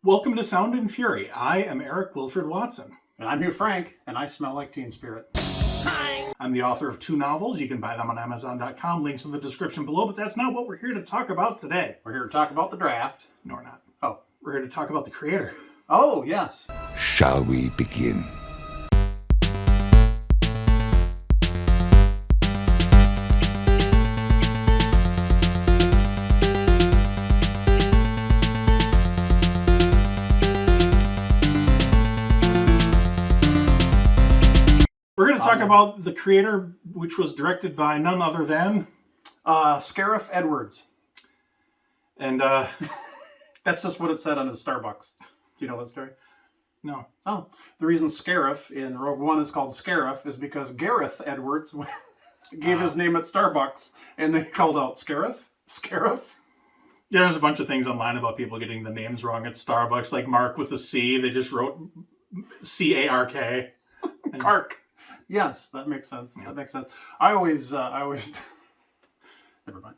Welcome to Sound and Fury. I am Eric Wilfred Watson. And I'm Hugh Frank, and I smell like Teen Spirit. I'm the author of 2 novels. You can buy them on Amazon.com. Links in the description below, but that's not what we're here to talk about today. We're here to talk about the draft. No, we're not. Oh. We're here to talk about the creator. Oh, yes. Shall we begin? We're going to talk about the creator, which was directed by none other than... Gareth Edwards. And, That's just what it said on his Starbucks. Do you know that story? no. Oh, the reason Scarif in Rogue One is called Scarif is because Gareth Edwards gave his name at Starbucks, and they called out Scarif. Scarif. Yeah, there's a bunch of things online about people getting the names wrong at Starbucks, like Mark with a C. They just wrote C-A-R-K. Kark. Yes, that makes sense. Yeah. That makes sense. I always... Never mind.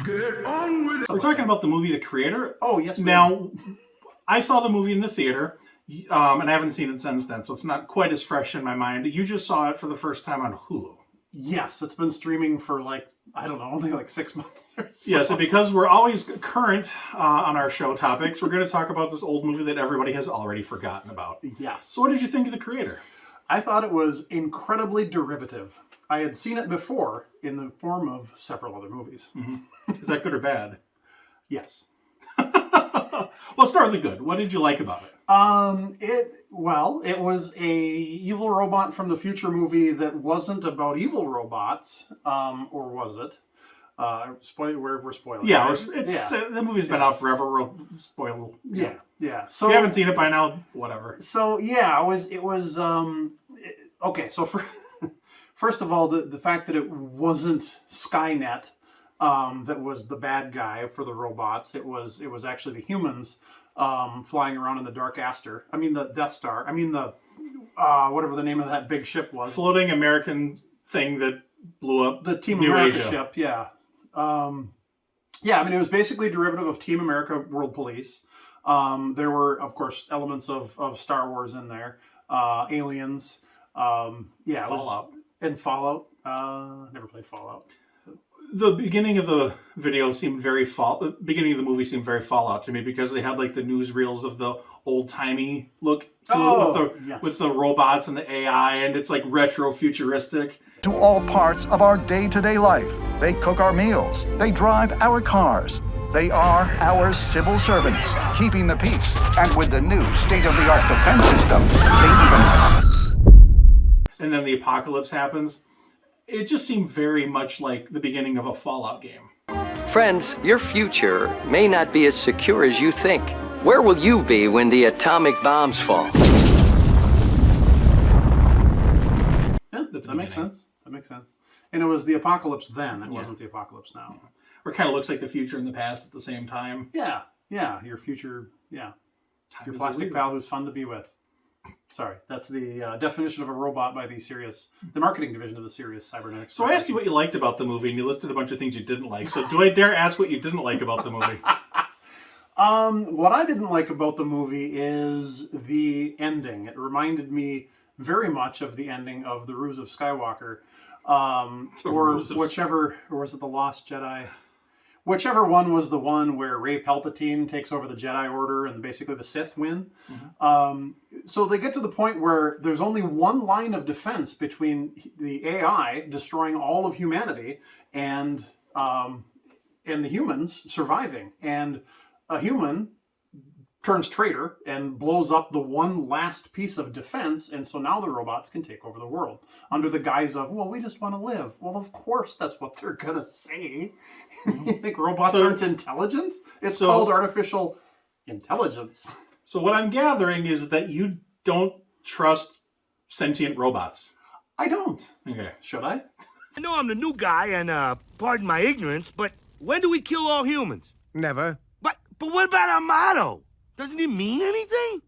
Get on with it. We're talking about the movie The Creator. Oh, yes. Now, I saw the movie in the theater, and I haven't seen it since then, so it's not quite as fresh in my mind. You just saw it for the first time on Hulu. Yes, it's been streaming for only 6 months or so. Yeah, so because we're always current on our show topics, we're going to talk about this old movie that everybody has already forgotten about. Yes. So what did you think of The Creator? I thought it was incredibly derivative. I had seen it before in the form of several other movies. Mm-hmm. Is that good or bad? Yes. Let's start with the good. What did you like about it? It was a evil robot from the future movie that wasn't about evil robots, or was it? We're spoiling. Yeah, right? The movie's been out forever. We'll spoil. Yeah. So if you haven't seen it by now, whatever. So yeah, it was. Okay, so first of all, the fact that it wasn't Skynet that was the bad guy for the robots. It was actually the humans flying around in the the Death Star. the whatever the name of that big ship was. Floating American thing that blew up the Team New America Asia. ship. Yeah. It was basically a derivative of Team America World Police. There were, of course, elements of Star Wars in there. Aliens. Fallout. Fallout. Never played Fallout. The beginning of the video seemed beginning of the movie seemed very Fallout to me because they had the newsreels of the old-timey look to it with the robots and the AI, and it's retro futuristic. To all parts of our day-to-day life. They cook our meals. They drive our cars. They are our civil servants, keeping the peace. And with the new state-of-the-art defense system, they even... And then the apocalypse happens. It just seemed very much like the beginning of a Fallout game. Friends, your future may not be as secure as you think. Where will you be when the atomic bombs fall? Yeah, that makes sense. That makes sense. And it was the apocalypse then. It wasn't the apocalypse now. Yeah. Where it kind of looks like the future and the past at the same time. Yeah. Your future, Your plastic pal who's fun to be with. Sorry, that's the definition of a robot by the marketing division of the Sirius Cybernetics. So I asked you what you liked about the movie, and you listed a bunch of things you didn't like. So do I dare ask what you didn't like about the movie? What I didn't like about the movie is the ending. It reminded me very much of the ending of The Ruse of Skywalker, or was it The Lost Jedi? Whichever one was the one where Rey Palpatine takes over the Jedi Order and basically the Sith win. Mm-hmm. So they get to the point where there's only one line of defense between the AI destroying all of humanity and the humans surviving. And a human turns traitor and blows up the one last piece of defense, and so now the robots can take over the world under the guise of, we just want to live. Well, of course that's what they're gonna say. You think robots aren't intelligent? It's called artificial intelligence. So what I'm gathering is that you don't trust sentient robots. I don't. Okay. Should I? I know I'm the new guy, and pardon my ignorance, but when do we kill all humans? Never. But what about our motto? Doesn't it mean anything?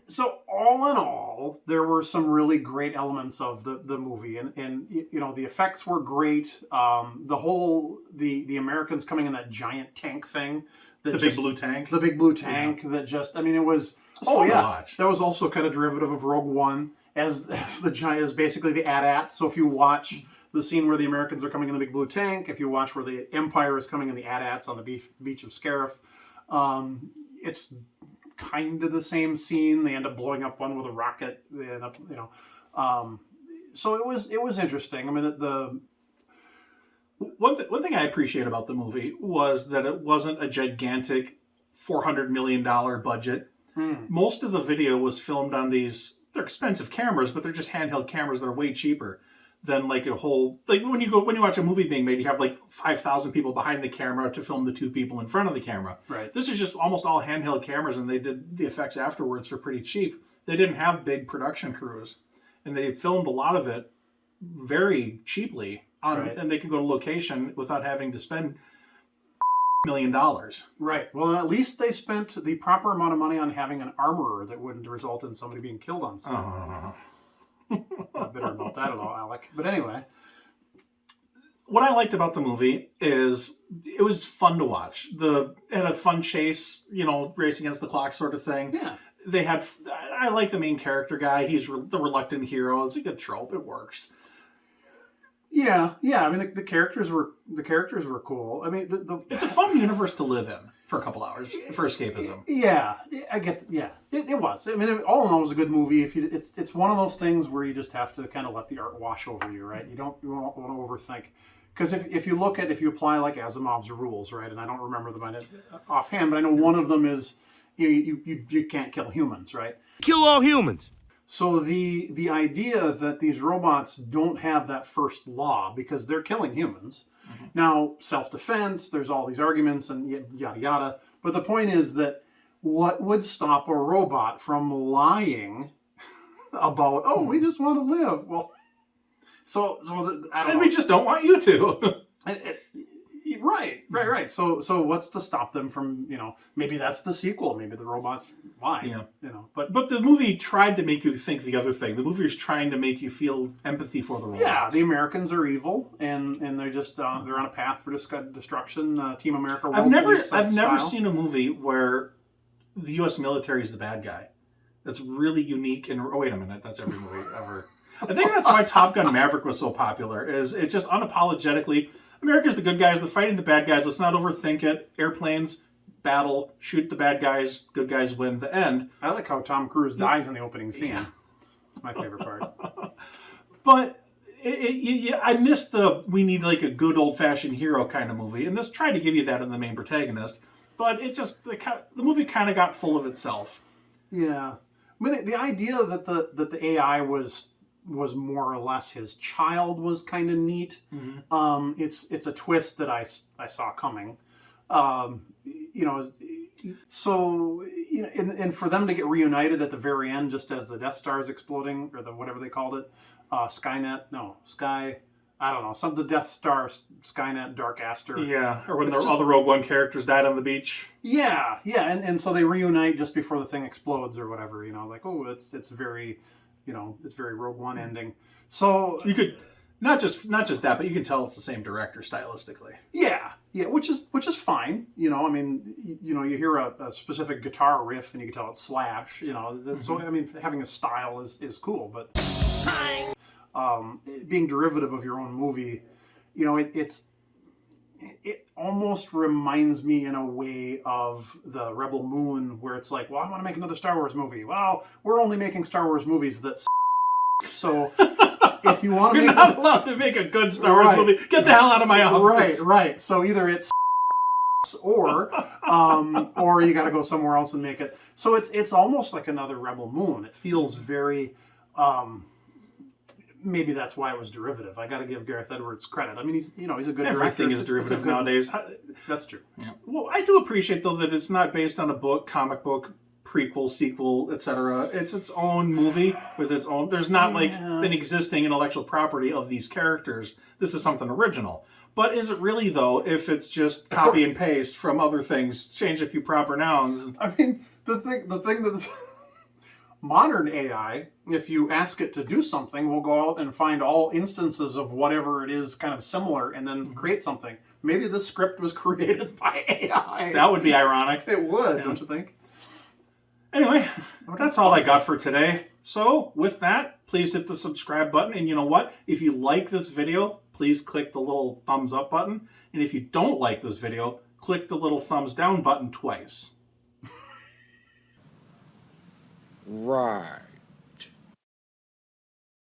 So all in all, there were some really great elements of the movie, and the effects were great. The Americans coming in that giant tank thing The big blue tank. The big blue tank that just, I mean, it was fun to watch. That was also kind of derivative of Rogue One as the giant is basically the AT-ATs. So if you watch the scene where the Americans are coming in the big blue tank, if you watch where the Empire is coming in the AT-ATs on the beach of Scarif, it's kind of the same scene. They end up blowing up one with a rocket. They end up, so it was interesting. I mean, One thing I appreciate about the movie was that it wasn't a gigantic $400 million budget. Most of the video was filmed on they're expensive cameras, but they're just handheld cameras that are way cheaper than like when you watch a movie being made, you have like 5,000 people behind the camera to film the 2 people in front of the camera. Right. This is just almost all handheld cameras, and they did the effects afterwards for pretty cheap. They didn't have big production crews, and they filmed a lot of it very cheaply. And they could go to location without having to spend $1 million. Right. Well, at least they spent the proper amount of money on having an armorer that wouldn't result in somebody being killed on set. Not bitter about that at all, Alec. But anyway. What I liked about the movie is it was fun to watch. It had a fun chase, race against the clock sort of thing. Yeah. I like the main character guy. He's the reluctant hero. It's a good trope. It works. Yeah. I mean, the characters were cool. I mean, it's a fun universe to live in for a couple hours for escapism. Yeah, I get. Yeah, it was. I mean, all in all, it was a good movie. It's one of those things where you just have to kind of let the art wash over you, right? You don't want to overthink. Because if you apply like Asimov's rules, right? And I don't remember them offhand, but I know one of them is you can't kill humans, right? Kill all humans. So the idea that these robots don't have that first law because they're killing humans. Mm-hmm. Now, self-defense, there's all these arguments and yada yada. But the point is that what would stop a robot from lying about, we just want to live? Well, so I don't know. We just don't want you to. Right. So what's to stop them from, maybe that's the sequel. Maybe the robots lie. Yeah. But the movie tried to make you think the other thing. The movie is trying to make you feel empathy for the robots. Yeah, the Americans are evil, and they're just they're on a path for destruction. Team America. I've never seen a movie where the U.S. military is the bad guy. That's really unique. And wait a minute, that's every movie ever. I think that's why Top Gun Maverick was so popular. It's just unapologetically, America's the good guys. They're fighting the bad guys. Let's not overthink it. Airplanes, battle, shoot the bad guys. Good guys win. The end. I like how Tom Cruise dies in the opening scene. Yeah. That's my favorite part. But I missed we need like a good old-fashioned hero kind of movie. And this tried to give you that in the main protagonist. But it just, the movie kind of got full of itself. Yeah. I mean, the idea that the AI was more or less his child was kind of neat. Mm-hmm. It's a twist that I saw coming. So and for them to get reunited at the very end, just as the Death Star is exploding, or the whatever they called it, I don't know, the Death Star, Skynet, Dark Aster. Yeah, or when all the Rogue One characters died on the beach. Yeah, and so they reunite just before the thing explodes or whatever. It's very. It's very Rogue One ending. So you could not just that, but you can tell it's the same director stylistically. Yeah, which is fine. I mean, you hear a specific guitar riff and you can tell it's Slash. Mm-hmm. So I mean, having a style is cool, but being derivative of your own movie, it almost reminds me in a way of the Rebel Moon, where it's like, well, I want to make another Star Wars movie. Well, we're only making Star Wars movies that so if you want to You're not allowed to make a good Star Wars movie. Get the hell out of my office. Right. So either it's or you got to go somewhere else and make it. So it's almost like another Rebel Moon. It feels very maybe that's why it was derivative. I got to give Gareth Edwards credit. I mean, he's a good director. Everything is derivative nowadays. That's true. Yeah. Well, I do appreciate though that it's not based on a book, comic book, prequel, sequel, etc. It's its own movie with its own. There's not an existing intellectual property of these characters. This is something original. But is it really though? If it's just copy and paste from other things, change a few proper nouns. I mean, the thing that's modern AI, if you ask it to do something, will go out and find all instances of whatever it is kind of similar and then create something. Maybe this script was created by AI. That would be ironic. It would, don't you think? Anyway, that's all I got for today. So, with that, please hit the subscribe button. And you know what? If you like this video, please click the little thumbs up button. And if you don't like this video, click the little thumbs down button twice. Right.